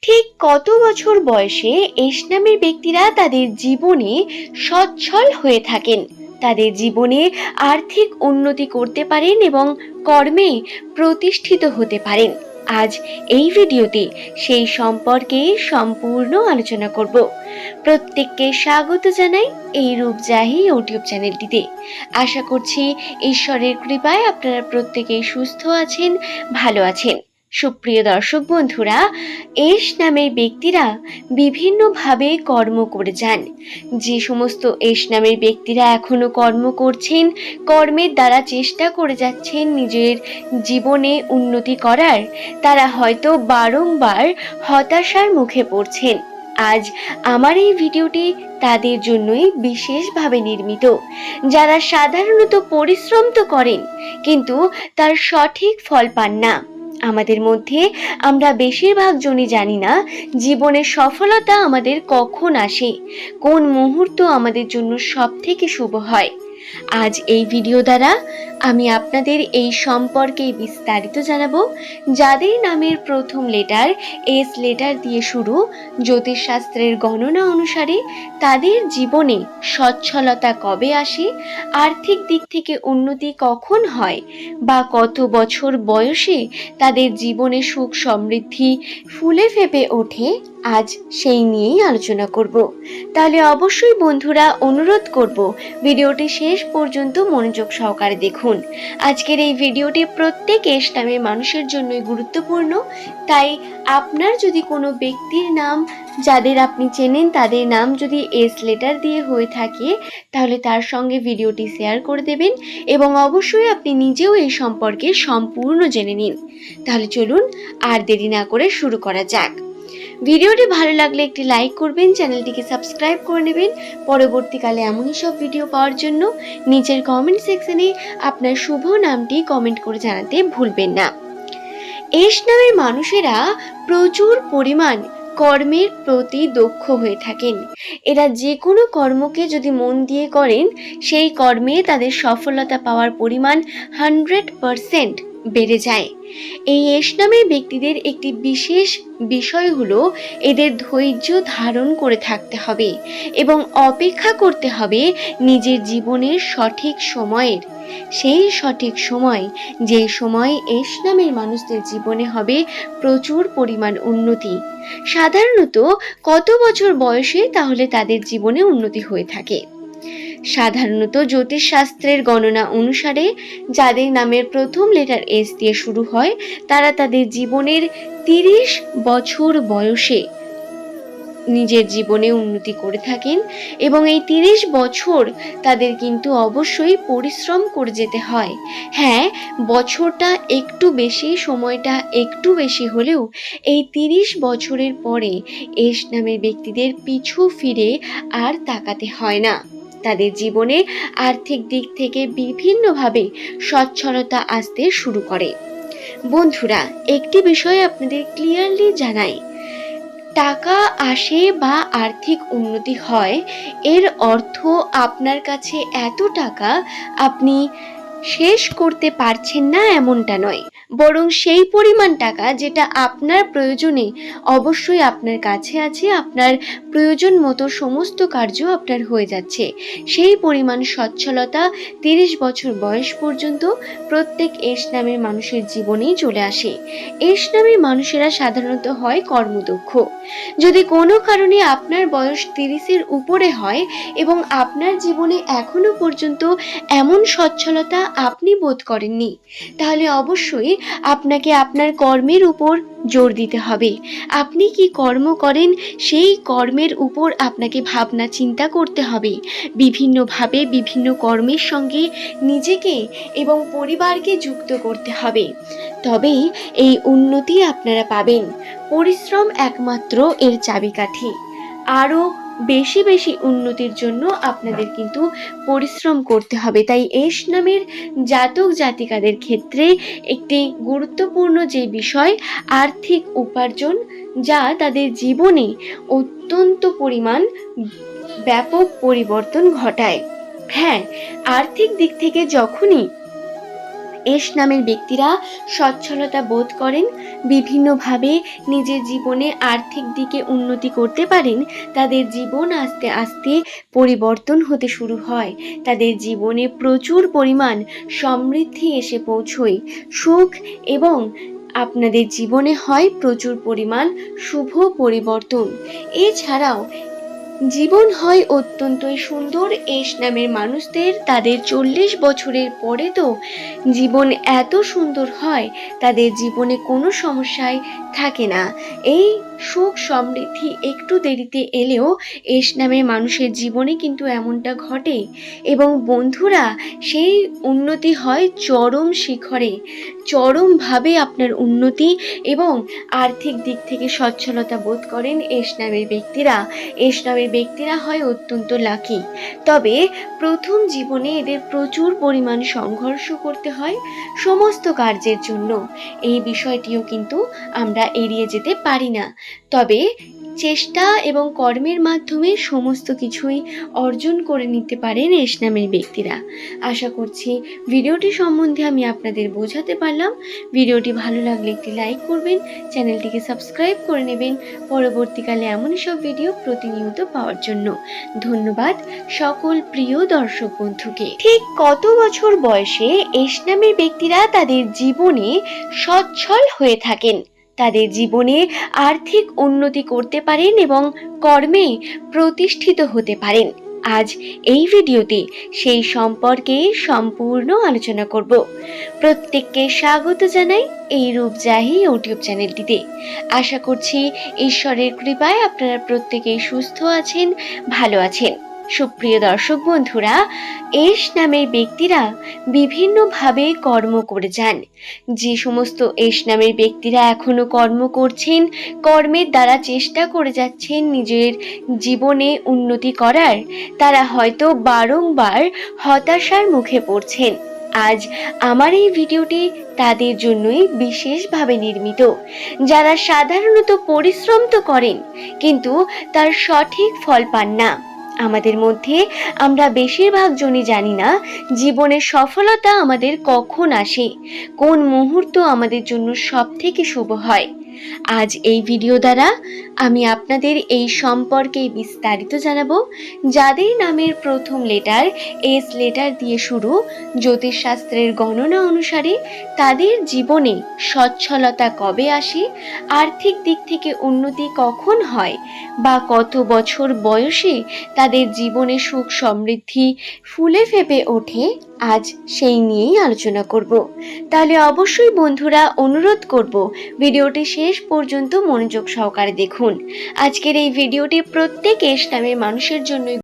ঠিক কত বছর বয়সে এস নামের ব্যক্তিরা তাদের জীবনে সচ্ছল হয়ে থাকেন, তাদের জীবনে আর্থিক উন্নতি করতে পারেন এবং কর্মে প্রতিষ্ঠিত হতে পারেন? আজ এই ভিডিওতে সেই সম্পর্কে সম্পূর্ণ আলোচনা করব। প্রত্যেককে স্বাগত জানাই এই রূপজাহি ইউটিউব চ্যানেলটিতে। আশা করছি ঈশ্বরের কৃপায় আপনারা প্রত্যেকেই সুস্থ আছেন, ভালো আছেন। সুপ্রিয় দর্শক বন্ধুরা, এস নামের ব্যক্তিরা বিভিন্নভাবে কর্ম করে যান। যে সমস্ত এস নামের ব্যক্তিরা এখনো কর্ম করছেন, কর্মের দ্বারা চেষ্টা করে যাচ্ছেন নিজের জীবনে উন্নতি করার, তারা হয়তো বারংবার হতাশার মুখে পড়ছেন। আজ আমার এই ভিডিওটি তাদের জন্যই বিশেষভাবে নির্মিত, যারা সাধারণত পরিশ্রম তো করেন কিন্তু তার সঠিক ফল পান না। আমাদের মধ্যে আমরা বেশিরভাগ জনই জানি না জীবনের সফলতা আমাদের কখন আসে, কোন মুহূর্ত আমাদের জন্য সব থেকে শুভ হয়। আজ এই ভিডিও দ্বারা আমি আপনাদের এই সম্পর্কে বিস্তারিত জানাবো। যাদের নামের প্রথম লেটার এস লেটার দিয়ে শুরু, জ্যোতিষশাস্ত্রের গণনা অনুসারে তাদের জীবনে সচ্ছলতা কবে আসে, আর্থিক দিক থেকে উন্নতি কখন হয়, বা কত বছর বয়সে তাদের জীবনে সুখ সমৃদ্ধি ফুলে ফেপে ওঠে, আজ সেই নিয়েই আলোচনা করব। তাহলে অবশ্যই বন্ধুরা অনুরোধ করব ভিডিওটি শেষ পর্যন্ত মনোযোগ সহকারে দেখুন। আজকের এই ভিডিওটি প্রত্যেক এস নামের মানুষের জন্যই গুরুত্বপূর্ণ, তাই আপনার যদি কোনো ব্যক্তির নাম, যাদের আপনি চেনেন তাদের নাম যদি এস লেটার দিয়ে হয়ে থাকে, তাহলে তার সঙ্গে ভিডিওটি শেয়ার করে দেবেন এবং অবশ্যই আপনি নিজেও এই সম্পর্কে সম্পূর্ণ জেনে নিন। তাহলে চলুন আর দেরি না করে শুরু করা যাক। ভিডিওটি ভালো লাগলে একটি লাইক করবেন, চ্যানেলটিকে সাবস্ক্রাইব করে নেবেন। পরবর্তীকালে এমনই সব ভিডিও পাওয়ার জন্য নিচের কমেন্ট সেকশনে আপনার শুভ নামটি কমেন্ট করে জানাতে ভুলবেন না। এস নামের মানুষেরা প্রচুর পরিমাণ কর্মের প্রতি দক্ষ হয়ে থাকেন। এরা যে কোনো কর্মকে যদি মন দিয়ে করেন, সেই কর্মে তাদের সফলতা পাওয়ার পরিমাণ 100% বেড়ে যায়। এই এস নামের ব্যক্তিদের একটি বিশেষ বিষয় হলো এদের ধৈর্য ধারণ করে থাকতে হবে এবং অপেক্ষা করতে হবে নিজের জীবনের সঠিক সময়ের। সেই সঠিক সময়, যে সময় এস নামের মানুষদের জীবনে হবে প্রচুর পরিমাণ উন্নতি। সাধারণত কত বছর বয়সে তাহলে তাদের জীবনে উন্নতি হয়ে থাকে? সাধারণত জ্যোতিষশাস্ত্রের গণনা অনুসারে যাদের নামের প্রথম লেটার এস দিয়ে শুরু হয়, তারা তাদের জীবনের 30 বছর বয়সে নিজের জীবনে উন্নতি করে থাকেন এবং এই 30 বছর তাদের কিন্তু অবশ্যই পরিশ্রম করে যেতে হয়। হ্যাঁ, বছরটা একটু বেশি, সময়টা একটু বেশি হলেও এই 30 বছরের পরে এস নামের ব্যক্তিদের পিছু ফিরে আর তাকাতে হয় না। তাদের জীবনে আর্থিক দিক থেকে বিভিন্নভাবে সচ্ছলতা আসতে শুরু করে। বন্ধুরা, একটি বিষয় আপনাদের ক্লিয়ারলি জানাই, টাকা আসে বা আর্থিক উন্নতি হয় এর অর্থ আপনার কাছে এত টাকা আপনি শেষ করতে পারছেন না এমনটা নয়, বরং সেই পরিমাণ টাকা যেটা আপনার প্রয়োজনে অবশ্যই আপনার কাছে আছে, আপনার প্রয়োজন মতো সমস্ত কার্য আপনার হয়ে যাচ্ছে, সেই পরিমাণ সচ্ছলতা 30 বছর বয়স পর্যন্ত প্রত্যেক এস নামের মানুষের জীবনেই চলে আসে। এস নামের মানুষেরা সাধারণত হয় কর্মদক্ষ। যদি কোনো কারণে আপনার বয়স 30-এর উপরে হয় এবং আপনার জীবনে এখনো পর্যন্ত এমন সচ্ছলতা আপনি বোধ করেননি, তাহলে অবশ্যই আপনাকে আপনার কর্মের উপর জোর দিতে হবে। আপনি কি কর্ম করেন সেই কর্মের উপর আপনাকে ভাবনা চিন্তা করতে হবে, বিভিন্নভাবে বিভিন্ন কর্মের সঙ্গে নিজেকে এবং পরিবারকে যুক্ত করতে হবে, তবেই এই উন্নতি আপনারা পাবেন। পরিশ্রম একমাত্র এর চাবিকাঠি। আরও বেশি বেশি উন্নতির জন্য আপনাদের কিন্তু পরিশ্রম করতে হবে। তাই এস নামের জাতক জাতিকাদের ক্ষেত্রে একটি গুরুত্বপূর্ণ যে বিষয়, আর্থিক উপার্জন, যা তাদের জীবনে অত্যন্ত পরিমাণ ব্যাপক পরিবর্তন ঘটায়। হ্যাঁ, আর্থিক দিক থেকে যখনই এস নামের ব্যক্তিরা সচ্ছলতা বোধ করেন, বিভিন্নভাবে নিজের জীবনে আর্থিক দিকে উন্নতি করতে পারেন, তাদের জীবন আস্তে আস্তে পরিবর্তন হতে শুরু হয়, তাদের জীবনে প্রচুর পরিমাণ সমৃদ্ধি এসে পৌঁছয়, সুখ এবং আপনাদের জীবনে হয় প্রচুর পরিমাণ শুভ পরিবর্তন। এছাড়াও জীবন হয় অত্যন্তই সুন্দর এস নামের মানুষদের। তাদের 40 বছরের পরে তো জীবন এত সুন্দর হয়, তাদের জীবনে কোনো সমস্যায় থাকে না। এই সুখ সমৃদ্ধি একটু দেরিতে এলেও এস নামের মানুষের জীবনে কিন্তু এমনটা ঘটে, এবং বন্ধুরা সেই উন্নতি হয় চরম শিখরে, চরমভাবে আপনার উন্নতি এবং আর্থিক দিক থেকে সচ্ছলতা বোধ করেন এস নামের ব্যক্তিরা। এস নামের ব্যক্তিরা হয় অত্যন্ত লাকি, তবে প্রথম জীবনে এদের প্রচুর পরিমাণ সংঘর্ষ করতে হয় সমস্ত কার্যের জন্য। এই বিষয়টিও কিন্তু আমরা এড়িয়ে যেতে পারি না, তবে চেষ্টা এবং কর্মের মাধ্যমে সমস্ত কিছুই অর্জন করে নিতে পারেন এস নামের ব্যক্তিরা। আশা করছি ভিডিওটি সম্বন্ধে আমি আপনাদের বোঝাতে পারলাম। ভিডিওটি ভালো লাগলে একটি লাইক করবেন, চ্যানেলটিকে সাবস্ক্রাইব করে নেবেন পরবর্তীকালে এমন সব ভিডিও প্রতিনিয়ত পাওয়ার জন্য। ধন্যবাদ সকল প্রিয় দর্শক বন্ধুকে। ঠিক কত বছর বয়সে এস নামের ব্যক্তিরা তাদের জীবনে সচ্ছল হয়ে থাকেন, তাদের জীবনে আর্থিক উন্নতি করতে পারেন এবং কর্মে প্রতিষ্ঠিত হতে পারেন? আজ এই ভিডিওতে সেই সম্পর্কে সম্পূর্ণ আলোচনা করব। প্রত্যেককে স্বাগত জানাই এই রূপজাহি ইউটিউব চ্যানেলটিতে। আশা করছি ঈশ্বরের কৃপায় আপনারা প্রত্যেকেই সুস্থ আছেন, ভালো আছেন। সুপ্রিয় দর্শক বন্ধুরা, এস নামের ব্যক্তিরা বিভিন্নভাবে কর্ম করে যান। যে সমস্ত এস নামের ব্যক্তিরা এখনো কর্ম করছেন, কর্মের দ্বারা চেষ্টা করে যাচ্ছেন নিজের জীবনে উন্নতি করার, তারা হয়তো বারংবার হতাশার মুখে পড়ছেন। আজ আমার এই ভিডিওটি তাদের জন্যই বিশেষভাবে নির্মিত, যারা সাধারণত পরিশ্রম তো করেন কিন্তু তার সঠিক ফল পান না। আমাদের মধ্যে আমরা বেশিরভাগ জনই জানি না জীবনের সফলতা আমাদের কখন আসে, কোন মুহূর্ত আমাদের জন্য সবথেকে শুভ হয়। আজ এই ভিডিও দ্বারা আমি আপনাদের এই সম্পর্কে বিস্তারিত জানাবো। যাদের নামের প্রথম লেটার এস লেটার দিয়ে শুরু, জ্যোতিষশাস্ত্রের গণনা অনুসারে তাদের জীবনে সচ্ছলতা কবে আসে, আর্থিক দিক থেকে উন্নতি কখন হয়, বা কত বছর বয়সে তাদের জীবনে সুখ সমৃদ্ধি ফুলে ফেপে ওঠে, আজ সেই নিয়েই আলোচনা করব। তাহলে অবশ্যই বন্ধুরা অনুরোধ করব ভিডিওটি শেষ পর্যন্ত মনোযোগ সহকারে দেখুন। আজকের এই ভিডিওটি প্রত্যেক এস নামের মানুষের জন্য